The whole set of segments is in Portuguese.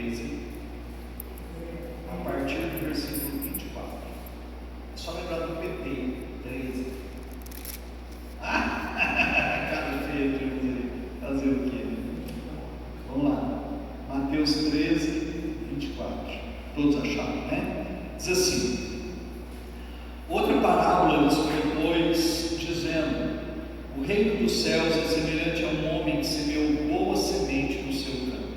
13, a partir do versículo 24. É só lembrar do PT, 13. Cara feia de fazer o quê? Vamos lá. Mateus 13, 24. Todos acharam, né? Diz assim: outra parábola lhes propôs, dizendo: o reino dos céus é semelhante a um homem que semeou boa semente no seu campo.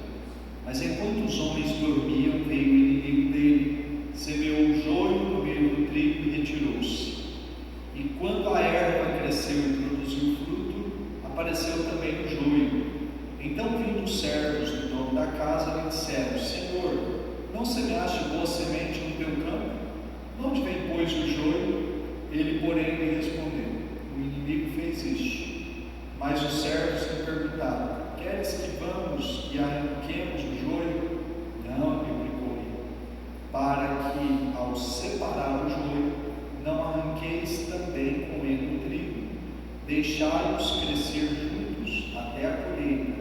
Mas enquanto os homens dormiam, veio o inimigo dele, semeou o joio no meio do trigo e retirou-se. E quando a erva cresceu e produziu fruto, apareceu também o joio. Então, vindo os servos do dono da casa, lhe disseram: Senhor, não semeaste boa semente no teu campo? De onde vem, pois, o joio? Ele, porém, lhe respondeu: o inimigo fez isto. Mas os servos lhe perguntaram: queres que vamos e arranquemos o joio? Não, replicou ele, para que, ao separar o joio, não arranqueis também com ele o trigo. Deixai-os crescer juntos até a colheita,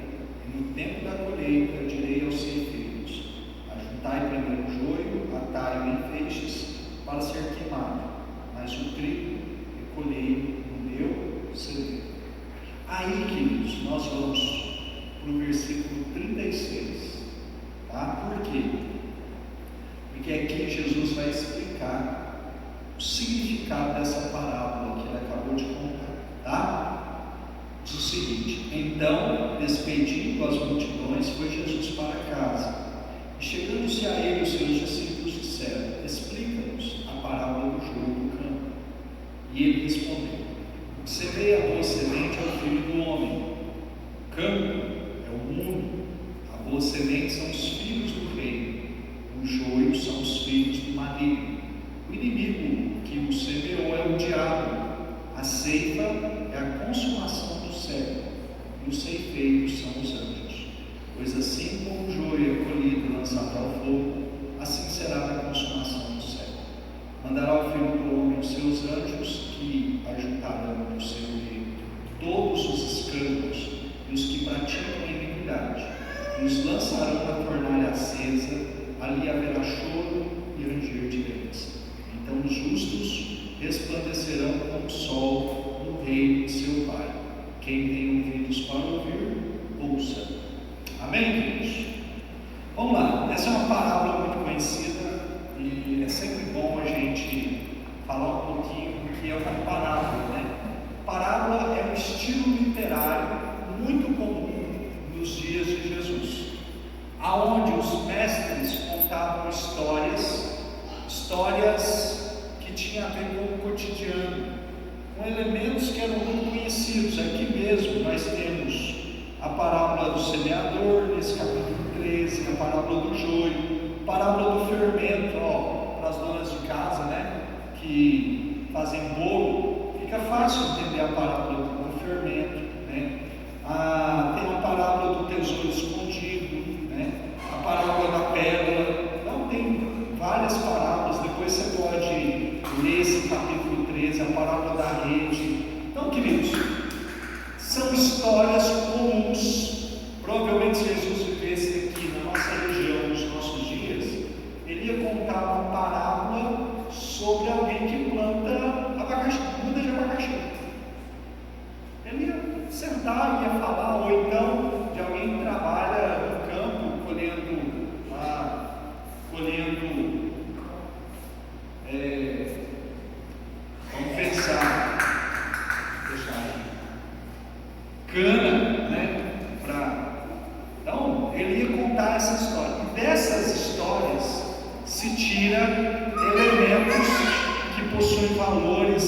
e no tempo da colheita direi aos ceifeiros: ajuntai primeiro o joio, atai-o em feixes, para ser queimado, mas o trigo recolhei no meu celeiro. Aí, queridos, nós vamos para o versículo 36, tá? Por quê? Porque aqui Jesus vai explicar o significado dessa parábola que ele acabou de contar, tá? Diz o seguinte: então, despedindo as multidões, foi Jesus para casa, e chegando-se a ele, os seus discípulos disseram: explica-nos a parábola do joio do campo. E ele respondeu: o que semeia a boa semente é o filho do homem, o campo é o mundo, a boa semente são os filhos do reino, o joio são os filhos do maligno. O inimigo que o semeou é o diabo, a ceifa é a consumação do século, e os ceifeiros são os anjos. Pois assim como o joio é colhido e lançado ao fogo, assim será na consumação do século. Mandará o Filho do Homem os seus anjos, que ajuntarão no seu reino todos os escândalos e os que praticam a iniquidade, e os lançarão na fornalha acesa, ali haverá choro e ranger de dentes. Então os justos resplandecerão como o sol no reino de seu Pai. Quem tem ouvidos para ouvir, ouça. Amém, queridos? Vamos lá. Essa é uma parábola muito conhecida e é sempre bom a gente falar um pouquinho do que é uma parábola, né? Parábola é um estilo literário muito comum nos dias de Jesus, aonde os mestres contavam histórias que tinham a ver com o cotidiano, com elementos que eram muito conhecidos. Aqui mesmo nós temos a parábola do semeador, nesse capítulo 13, a parábola do joio, a parábola do fermento, para as donas de casa, né, que fazem bolo, fica fácil entender a parábola do fermento, né? Tem a parábola do tesouro escondido, né? A parábola da pérola. Então tem várias parábolas. Depois você pode ler esse capítulo 13, a parábola da rede. Então, queridos, são histórias comuns. Provavelmente, se Jesus vivesse aqui na nossa região, nos nossos dias, ele ia contar uma parábola sobre alguém que planta abacaxi, muda de abacaxi. Ele ia sentar, ia falar, ou então de alguém que trabalha no campo, colhendo vamos pensar, deixar aí, cana, né? Então, ele ia contar essa história. E dessas histórias se tira elementos que possuem valores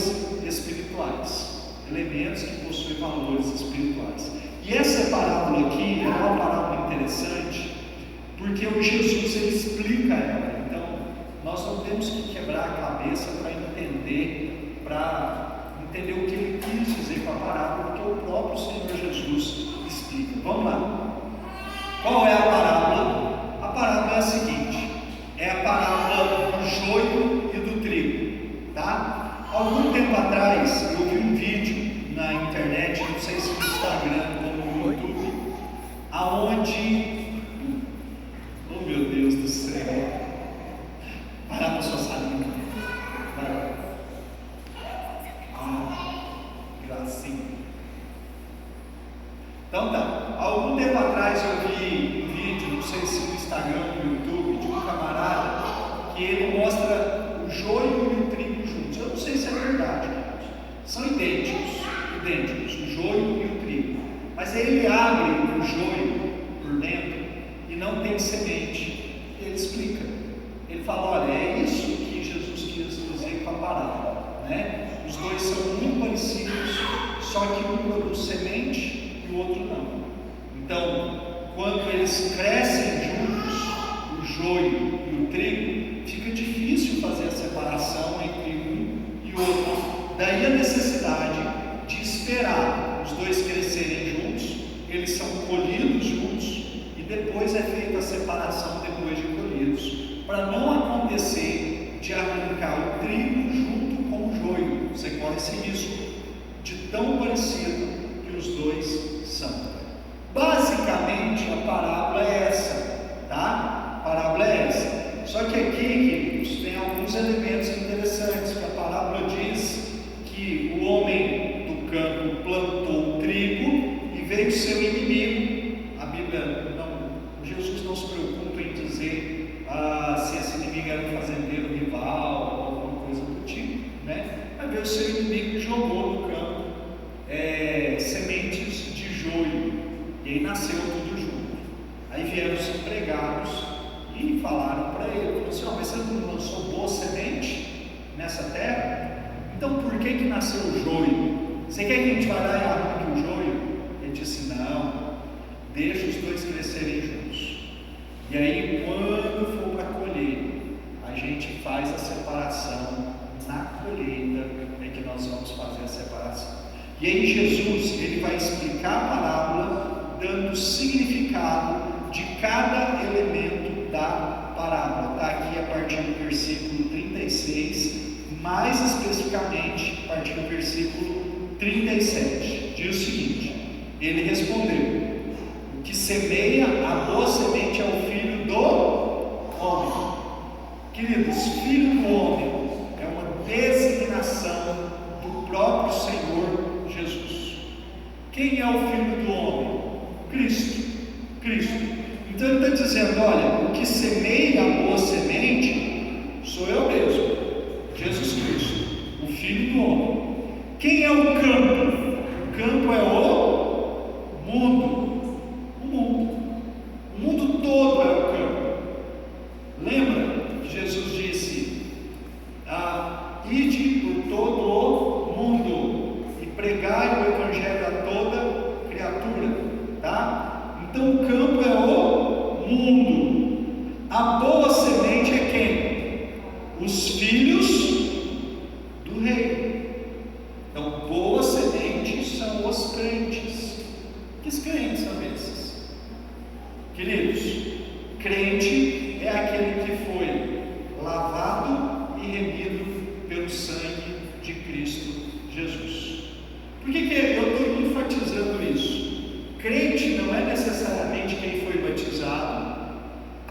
espirituais. Elementos que possuem valores espirituais. E essa parábola aqui é uma parábola interessante, porque o Jesus ele explica ela. Então, nós não temos que quebrar a cabeça para entender o que ele quis dizer com a parábola, porque o próprio Senhor Jesus explica. Vamos lá. Qual é a parábola? A parábola é a seguinte: é a parábola do joio e do trigo, tá? Algum tempo atrás eu vi um vídeo na internet, não sei se no Instagram ou no YouTube, aonde, oh meu Deus, não tem semente. Ele explica, ele fala, olha, é isso que Jesus quis dizer com a parábola, né? Os dois são muito parecidos, só que um produz semente e o outro não. Então, quando eles crescem juntos, o joio e o trigo, fica difícil fazer a separação entre um e outro. Daí a necessidade de esperar os dois crescerem juntos, eles são colhidos juntos e depois é feita a separação depois de colhidos, para não acontecer de arrancar o trigo junto com o joio. Você corre esse risco de tão parecido que os dois são. Basicamente a parábola é essa, tá? A parábola é essa. Só que aqui, queridos, tem alguns elementos interessantes, que a parábola diz que o homem do campo plantou o trigo e veio o seu inimigo. A Bíblia não, Jesus não se preocupa em dizer se esse inimigo era um fazendeiro rival ou alguma coisa do tipo, né? Mas veio o seu inimigo e jogou no campo sementes de joio. E aí nasceu tudo junto. Aí vieram os empregados e falaram para ele, falou assim, mas você não lançou boa semente nessa terra? Então por que nasceu o joio? Você quer que a gente vá lá e arranque o joio? Ele disse, não, deixa os dois crescerem juntos. E aí quando for para colher, a gente faz a separação. Na colheita é que nós vamos fazer a separação. E aí Jesus, ele vai explicar a parábola, dando o significado de cada elemento da parábola. Está aqui a partir do versículo 36, mais especificamente a partir do versículo 37. Diz o seguinte, ele respondeu, o que semeia a boa semente é o filho do homem. Queridos, filho do homem é uma designação do próprio Senhor Jesus. Quem é o filho do homem? Cristo. Então ele está dizendo, olha, o que semeia a boa semente sou eu mesmo, Jesus Cristo, o filho do homem. Quem é o campo? O campo é o mundo. O mundo todo é o campo. Lembra que Jesus disse, ide por todo o mundo e pregai o evangelho a toda criatura, tá? Então o campo é o mundo. A boa semente é quem? Os filhos do reino. Então boa semente são os crentes. Que crentes são esses? Queridos, crente é aquele que foi lavado e remido pelo sangue de Cristo Jesus. Por que eu estou enfatizando isso? Crente não é necessariamente quem foi batizado,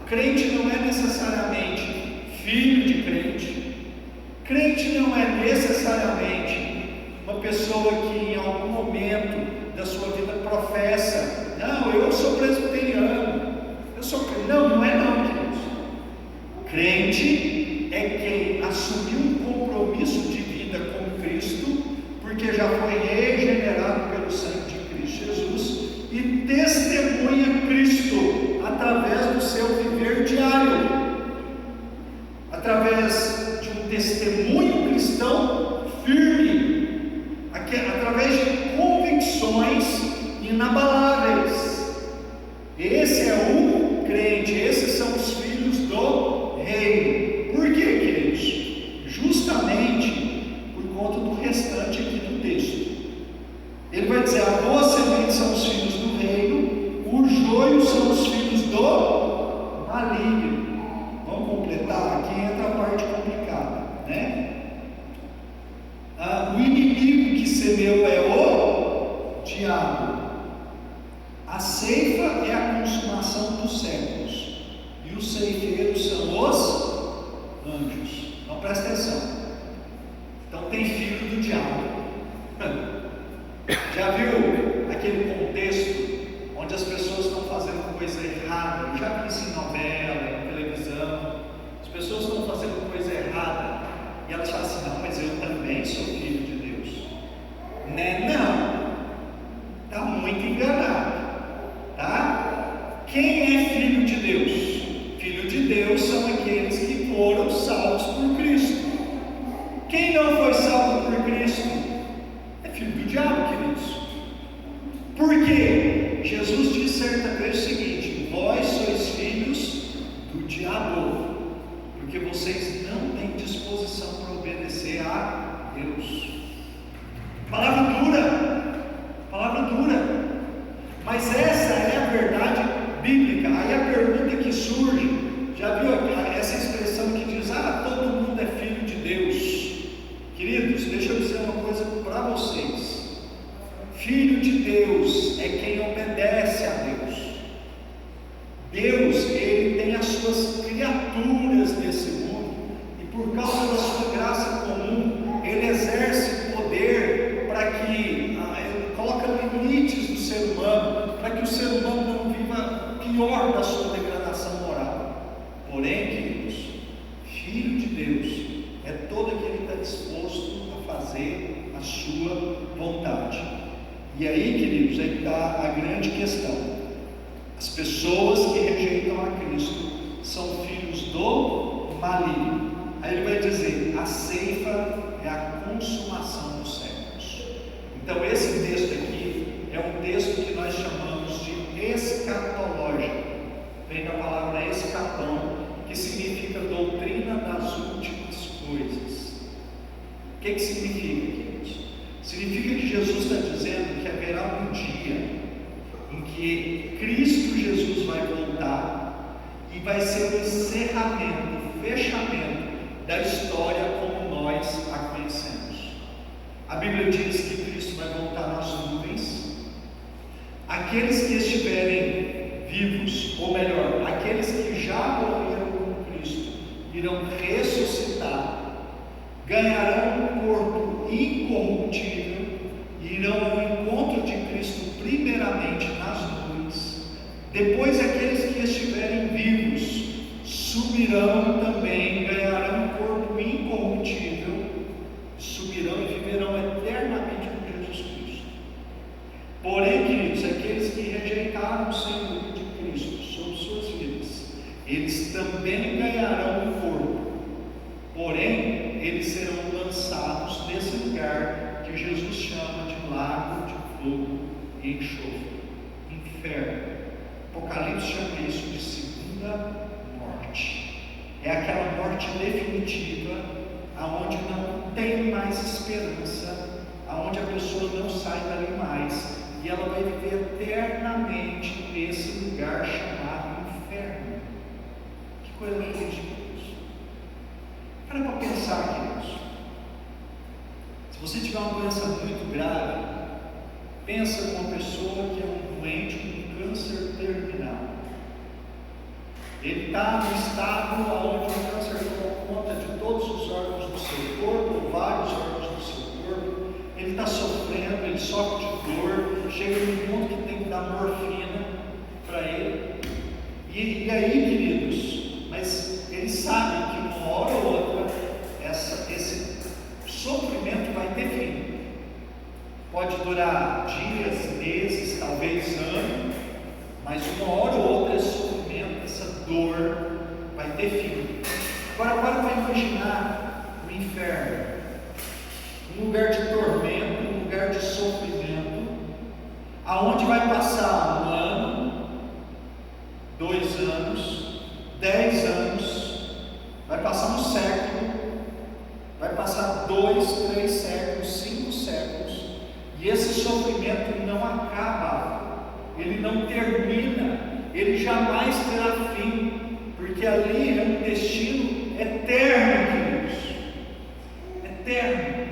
crente não é necessariamente filho de crente, crente não é necessariamente uma pessoa que em algum momento da sua vida professa, não, eu sou presbiteriano, não é não, queridos. Crente é quem assumiu um compromisso de vida com Cristo, porque já foi regenerado pelo sangue de Cristo Jesus, e testemunha Cristo através do seu viver diário, através de um testemunho cristão firme, através de convicções inabaláveis. Esse é o crente, esses são os filhos do reino. Por quê, queridos? Justamente por conta do restante aqui do texto. Ele vai dizer, a boa semente são os filhos do reino, o joio são os filhos do maligno. Vamos completar? Aqui entra a parte complicada, né? O inimigo que semeou é o diabo. A ceifa é a consumação dos séculos, e os ceifeiros são os anjos. Então presta atenção. Então tem filho do diabo. Já viu aquele contexto onde as pessoas estão fazendo coisa errada? Eu já vi isso em novela, em televisão. As pessoas estão fazendo coisa errada e elas falam assim, não, mas eu também sou filho de Deus. Né? Não, está muito enganado, tá? Quem é filho de aqueles que foram salvos por Cristo. Quem não foi salvo por Cristo é filho do diabo, queridos. Por quê? Jesus disse certa vez o seguinte: vós sois filhos do diabo, porque vocês não têm disposição para obedecer a Deus. Palavra dura, mas essa é a verdade bíblica. Aí a pergunta que surge, já viu essa expressão que diz: todo mundo é filho de Deus? Queridos, deixa eu dizer uma coisa para vocês: filho de Deus é quem obedece a Deus. Deus, Ele tem as suas criaturas nesse mundo, e por causa da sua graça comum, Ele exerce poder para que, Ele coloca limites no ser humano, para que o ser humano não viva o pior da sua degradação moral. Porém, queridos, filho de Deus é todo aquele que está disposto a fazer a sua vontade. E aí, queridos, aí está a grande questão. As pessoas que rejeitam a Cristo são filhos do maligno. Aí ele vai dizer: a ceifa é a consumação dos séculos. Então esse texto aqui é um texto que nós chamamos de escatológico. Vem da palavra escatão, que significa doutrina das últimas coisas. O que significa, queridos? Significa que Jesus está dizendo que haverá um dia em que Cristo Jesus vai voltar e vai ser o encerramento, o fechamento da história como nós a conhecemos. A Bíblia diz que Cristo vai voltar nas nuvens. Aqueles que estiverem vivos, ou melhor, aqueles que já morreram com Cristo, irão ressuscitar, ganharão um corpo incorruptível e irão ao encontro de Cristo primeiramente nas nuvens. Depois aqueles que estiverem vivos subirão também, ganharão um corpo incorruptível, subirão e viverão eternamente com Jesus Cristo. Porém, queridos, aqueles que rejeitaram o Senhor de Cristo sobre suas vidas, eles também ganharão um corpo, porém eles serão lançados nesse lugar que Jesus chama de lago de fogo e enxofre, inferno. Apocalipse chama isso de segunda morte. É aquela morte definitiva, aonde não tem mais esperança, aonde a pessoa não sai dali mais, e ela vai viver eternamente nesse lugar chamado inferno. Que coisa triste, queridos. Para pensar, queridos. Se você tiver uma doença muito grave, pensa numa pessoa que é um doente com câncer terminal. Ele está no estado onde o câncer toma conta de todos os órgãos do seu corpo, vários órgãos do seu corpo. Ele está sofrendo, ele sofre de dor, chega num ponto que tem que dar morfina para ele. E aí, queridos, mas ele sabe que uma hora ou outra esse sofrimento vai ter fim. Pode durar dias, meses, talvez anos, mas uma hora ou outra esse sofrimento, essa dor vai ter fim. Agora para imaginar o inferno, um lugar de tormento, um lugar de sofrimento, aonde vai passar 1 ano, 2 anos, 10 anos, vai passar 1 século, vai passar 2, 3 séculos, 5 séculos, e esse sofrimento não acaba, ele não termina, ele jamais terá fim, porque ali é um destino eterno, queridos, eterno.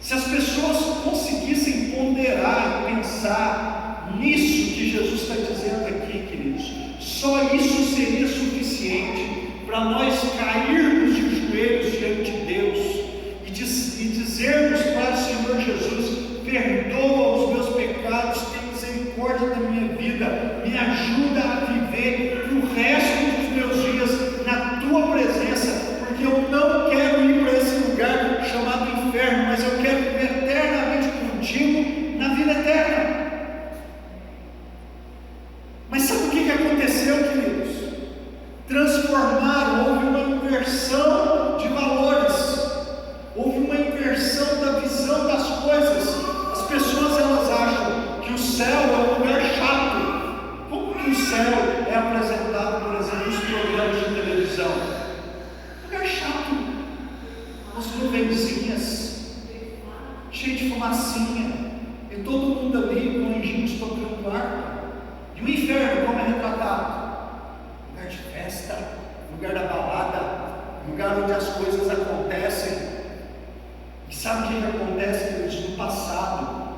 Se as pessoas conseguissem ponderar e pensar nisso que Jesus está dizendo aqui, queridos, só isso seria suficiente para nós cairmos de joelhos diante de Deus e dizermos para o Senhor Jesus: perdoa os meus pecados, tem misericórdia da minha vida, me ajuda a viver o resto dos meus dias na tua presença, porque eu não quero ir para esse lugar chamado inferno, mas eu quero viver eternamente contigo na vida eterna. Mas sabe o que aconteceu, queridos? Transformar lugar da balada, lugar onde as coisas acontecem. E sabe o que acontece, queridos? No passado,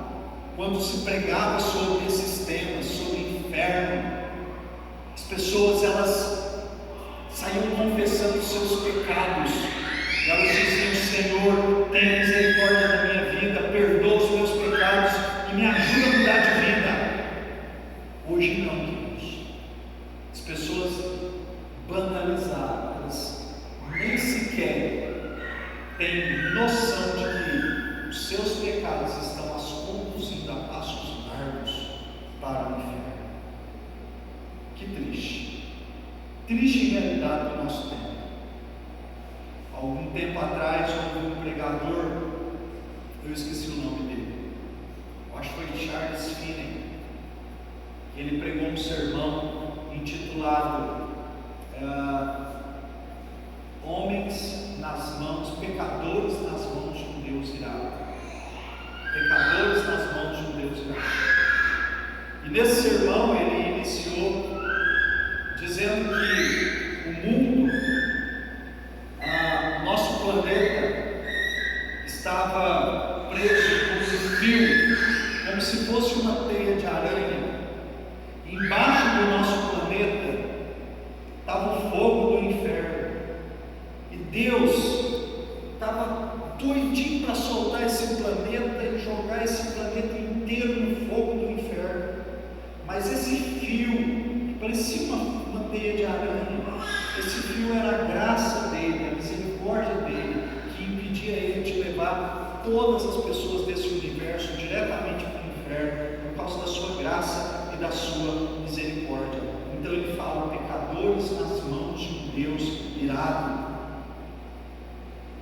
quando se pregava sobre esses temas, sobre o inferno, as pessoas, elas saíam confessando os seus pecados. Elas diziam: Senhor, tenha misericórdia da minha vida, perdoa os meus pecados e me ajuda a mudar de vida. Hoje não, queridos. As pessoas banalizaram, elas nem sequer têm noção de que os seus pecados estão as conduzindo a passos largos para o inferno. Que triste, triste realidade do nosso tempo. Algum tempo atrás houve um pregador, eu esqueci o nome dele, eu acho que foi Charles Finney. Ele pregou um sermão intitulado Homens nas mãos, pecadores nas mãos de um Deus irado. Pecadores nas mãos de um Deus irado. E nesse sermão ele iniciou dizendo que o mundo, nosso planeta, estava preso por um fio, como se fosse uma teia de aranha. Embaixo do nosso planeta estava o fogo do inferno. E Deus estava doidinho para soltar esse planeta e jogar esse planeta inteiro no fogo do inferno. Mas esse fio, que parecia uma teia de aranha, esse fio era a graça dele, a misericórdia dele, que impedia ele de levar todas as pessoas desse universo diretamente para o inferno, por causa da sua graça e da sua misericórdia. Então ele fala: pecadores nas mãos de um Deus irado.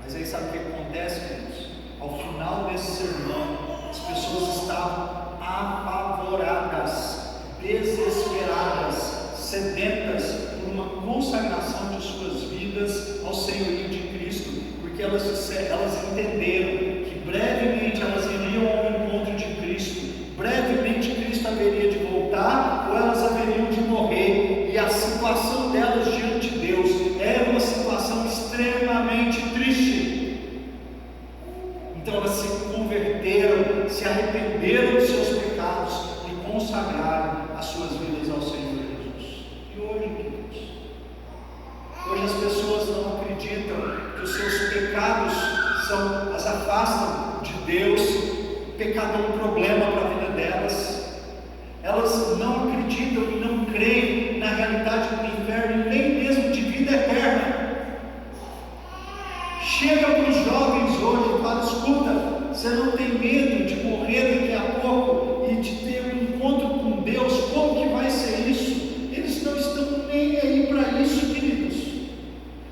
Mas aí sabe o que acontece, queridos? Ao final desse sermão, as pessoas estavam apavoradas, desesperadas, sedentas por uma consagração de suas vidas ao senhorio de Cristo, porque elas entenderam que brevemente elas iriam ao encontro de Cristo, brevemente Cristo haveria de voltar, ou elas haveriam de morrer, e a situação delas diante de Deus era uma situação extremamente triste. Então elas se converteram, se arrependeram dos seus pecados e consagraram as suas vidas ao Senhor Jesus. E hoje, queridos, hoje as pessoas não acreditam que os seus pecados as afastam de Deus. O pecado é um problema para a vida delas. Elas não acreditam e não creem na realidade do inferno e nem mesmo de vida eterna. Chega para os jovens hoje e fala: escuta, você não tem medo de morrer daqui a pouco e de ter um encontro com Deus? Como que vai ser isso? Eles não estão nem aí para isso, queridos.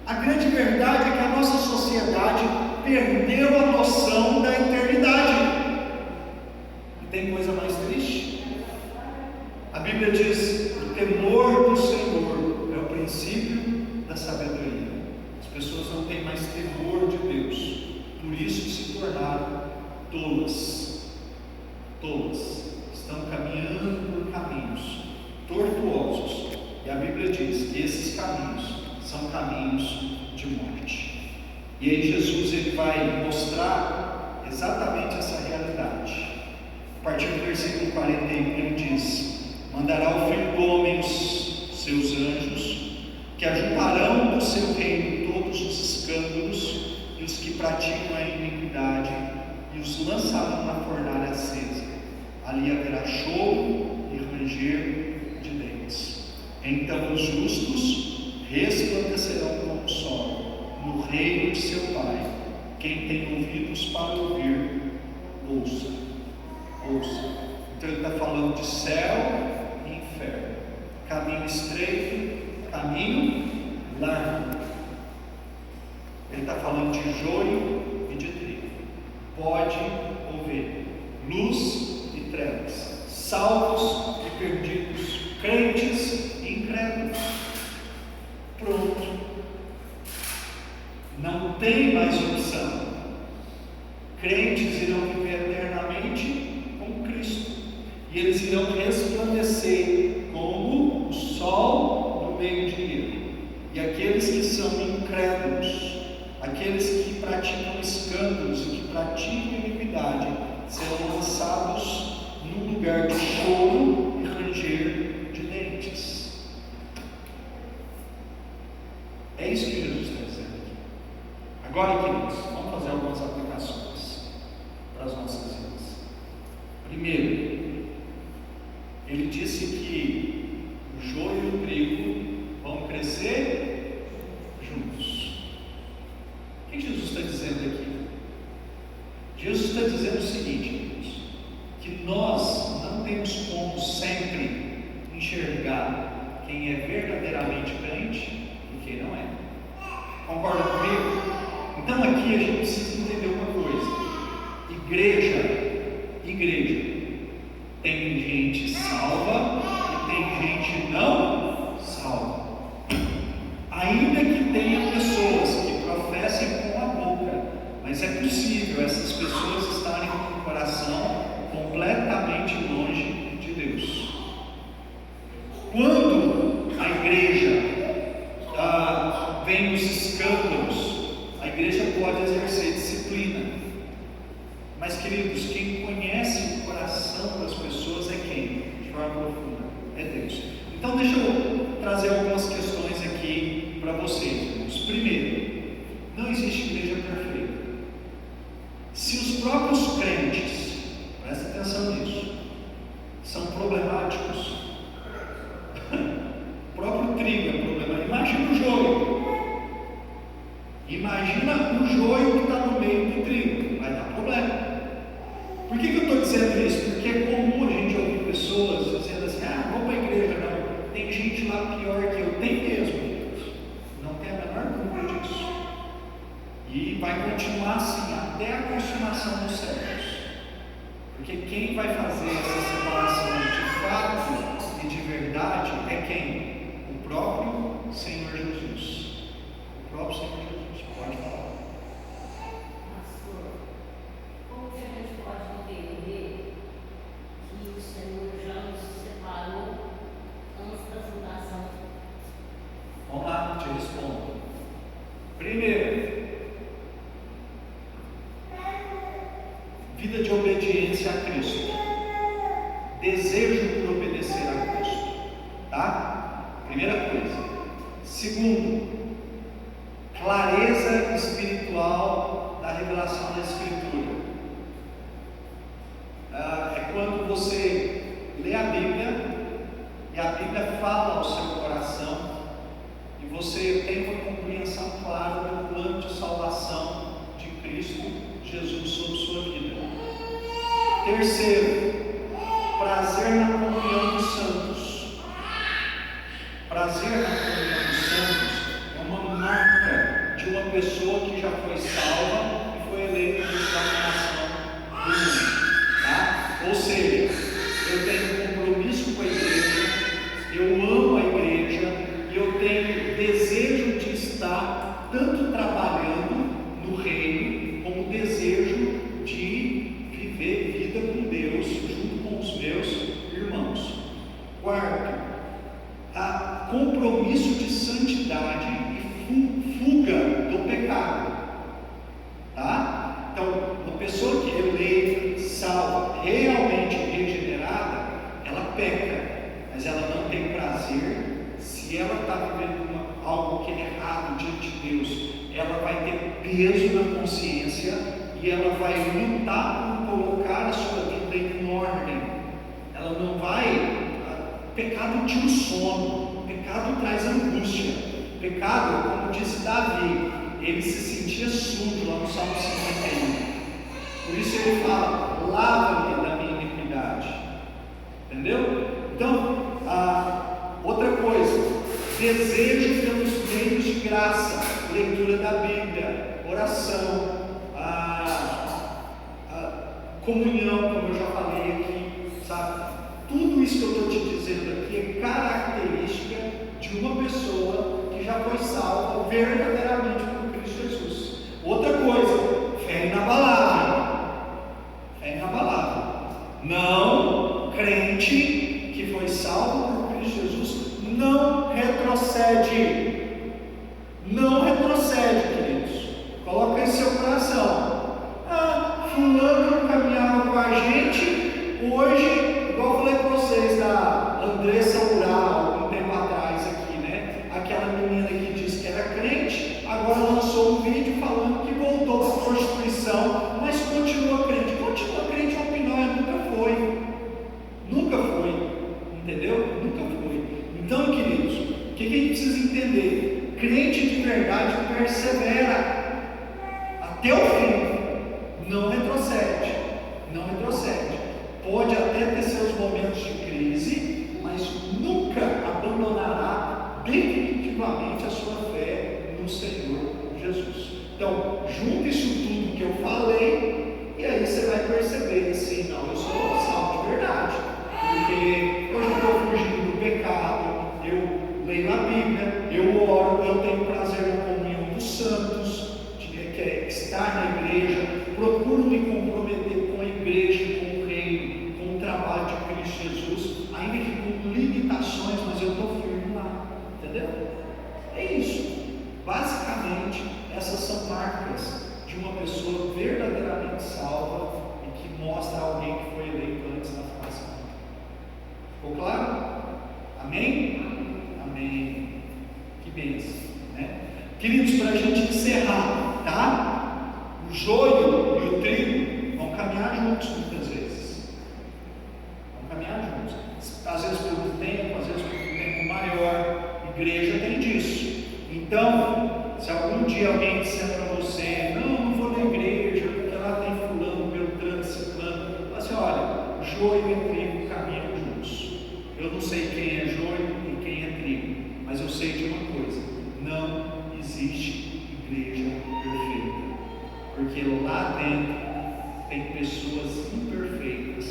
A grande verdade é que a nossa sociedade perdeu a noção da eternidade. E tem coisa mais triste? A Bíblia diz: o temor do Senhor é o princípio da sabedoria. As pessoas não têm mais temor de Deus, por isso se tornaram tolas. Estão caminhando por caminhos tortuosos, e a Bíblia diz que esses caminhos são caminhos de morte. E aí Jesus ele vai mostrar exatamente essa realidade. A partir do versículo 41 ele diz: mandará o Filho do Homem os seus anjos, que ajuntarão do seu reino todos os escândalos e os que praticam a iniquidade, e os lançarão na fornalha acesa. Ali haverá choro e ranger de dentes. Então os justos resplandecerão como o sol no reino de seu Pai. Quem tem ouvidos para ouvir, ouça. Então ele está falando de céu e inferno, caminho estreito, caminho largo. Ele está falando de joio e de trigo, bode ou ovelha, luz e trevas, salvos e perdidos, crentes e incrédulos. Pronto, não tem mais opção. Crentes irão viver eternamente com Cristo, e eles irão resplandecer como o sol no meio-dia, E aqueles que são incrédulos, aqueles que praticam escândalos e que praticam iniquidade, serão lançados num lugar de choro e ranger de dentes. É isso que Jesus está dizendo aqui. Agora, queridos, vamos fazer algumas aplicações para as nossas vidas. Primeiro, ele disse que o joio e o trigo vão crescer juntos. O que Jesus está dizendo aqui? Jesus está dizendo o seguinte, queridos, que nós não temos como sempre enxergar quem é verdadeiramente crente e quem não é. Concorda comigo? Então aqui a gente precisa entender uma coisa: igreja, tem gente salva e tem gente não salva. Ainda que tenha pessoas que professem com a boca, mas é possível essas pessoas estarem com o coração completamente longe de Deus. Quando a igreja vem os escândalos, a igreja pode exercer disciplina. Mas, queridos, quem conhece o coração das pessoas é quem? De forma profunda, é Deus. Então deixa eu trazer algumas questões aqui para vocês, irmãos. Primeiro, não existe igreja perfeita. Se os próprios crentes, presta atenção nisso, são problemáticos, o próprio trigo é problemático. Imagina o joio. Imagina o joio que está no meio do trigo, vai dar problema. Por que eu estou dizendo isso? Porque é comum a gente ouvir pessoas dizendo assim: vou para a igreja. Não, tem gente lá pior que eu. Tem mesmo, Deus. Não tem a menor dúvida disso. E vai continuar assim até a consumação dos séculos. Porque quem vai fazer essa separação de fato e de verdade é quem? O próprio Senhor Jesus. O próprio Senhor Jesus. Pode falar. Pastor, como que a gente pode entender que o Senhor já nos separou antes da fundação? Vamos lá, te respondo. Primeiro, vida de obediência a Cristo, desejo por obedecer a Cristo, tá? Primeira coisa. Segundo, clareza espiritual da revelação da Escritura. É quando você lê a Bíblia e a Bíblia fala ao seu coração e você tem uma compreensão clara do plano de salvação de Cristo Jesus sobre sua vida. Terceiro, prazer na comunhão dos santos. Prazer na comunhão dos santos é uma marca de uma pessoa que já foi salva e foi eleita para a nação do mundo, tá? Ou seja, eu tenho compromisso com a igreja, eu amo a igreja e eu tenho desejo de estar tanto trabalhando no reino como desejo de viver vida com Deus junto com os meus irmãos. Quarto, compromisso de santidade e fuga do pecado, tá? Então, uma pessoa que é eleita, salva, realmente regenerada, ela peca, mas ela não tem prazer. Se ela está vivendo algo que é errado diante de Deus, ela vai ter peso na consciência e ela vai lutar por colocar a sua vida em ordem. Ela não vai. Pecado tira o sono, pecado traz angústia. Pecado, como disse Davi, ele se sentia sujo lá no Salmo 51. Por isso ele fala: lava-me da minha iniquidade. Entendeu? Então, outra coisa, desejo pelos meios de graça, leitura da Bíblia, oração, comunhão, como eu já falei aqui, sabe? Tudo isso que eu estou te dizendo aqui é característica de uma pessoa que já foi salva verdadeiramente por Cristo Jesus. Outra coisa, fé inabalável. Fé inabalável. Não, crente que foi salvo por Cristo Jesus não retrocede. precisa entender: crente de verdade persevera até o fim, não retrocede, não retrocede. Pode até ter seus momentos de crise, mas nunca abandonará definitivamente a sua fé no Senhor Jesus. Então, junte isso tudo que eu falei, e aí você vai perceber, assim, não, eu sou salvo de verdade, porque eu não estou fugindo do pecado, eu leio a Bíblia, eu oro, eu tenho prazer na comunhão dos santos, que é estar na igreja, procuro me comprometer com a igreja, com o reino, com o trabalho de Cristo Jesus, ainda que com limitações, mas eu estou firme lá, entendeu? É isso. Basicamente, essas são marcas de uma pessoa verdadeiramente salva e que mostra alguém que foi eleito antes da fundação. Ficou claro? Amém? Amém. Que bênção, né? Queridos, para a gente encerrar, tá? O joio e o trigo vão caminhar juntos muitas vezes. Vão caminhar juntos. Às vezes por um tempo, às vezes por um tempo maior. Igreja tem disso. Então, se algum dia alguém disser para você: não vou na igreja porque lá tem fulano, beltrano, ciclano, fala assim: olha, joio e trigo caminham juntos. Eu não sei quem é joio e quem é trigo, mas eu sei de uma coisa: não existe igreja perfeita, porque lá dentro tem pessoas imperfeitas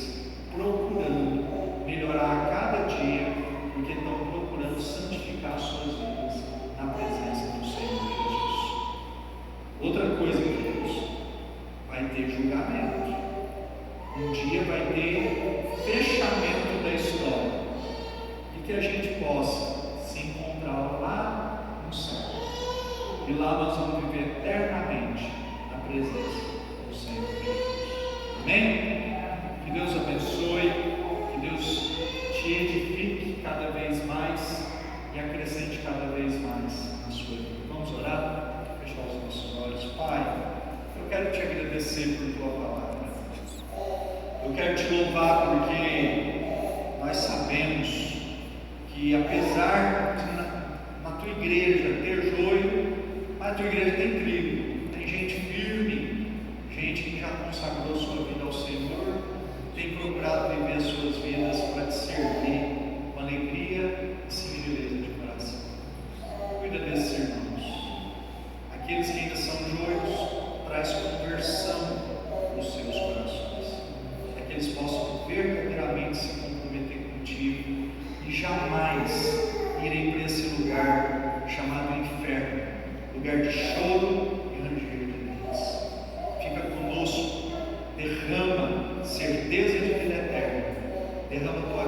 procurando melhorar a cada dia, porque estão procurando santificar suas vidas na presença do Senhor Jesus. Outra coisa, queridos, vai ter julgamento. Um dia vai ter fechamento da história, e que a gente possa se encontrar lá no céu, e lá nós vamos viver eternamente na presença do Senhor Jesus. Amém? Que Deus abençoe, que Deus te edifique cada vez mais e acrescente cada vez mais na sua vida. Vamos orar? Fechar os nossos olhos. Pai, eu quero te agradecer por tua palavra. Eu quero te louvar porque nós sabemos que, apesar de na tua igreja ter joio, a tua igreja tem trigo, tem gente firme, gente que já consagrou sua vida ao Senhor, tem procurado viver as suas vidas para te servir com alegria e singeleza de coração. Cuida desses irmãos. Aqueles que ainda são joios, traz conversão nos seus corações, para que eles possam verdadeiramente se comprometer contigo e jamais irem para esse lugar chamado inferno, lugar de choro e ranger de dentes. Fica conosco, derrama certeza de vida eterna, derrama tua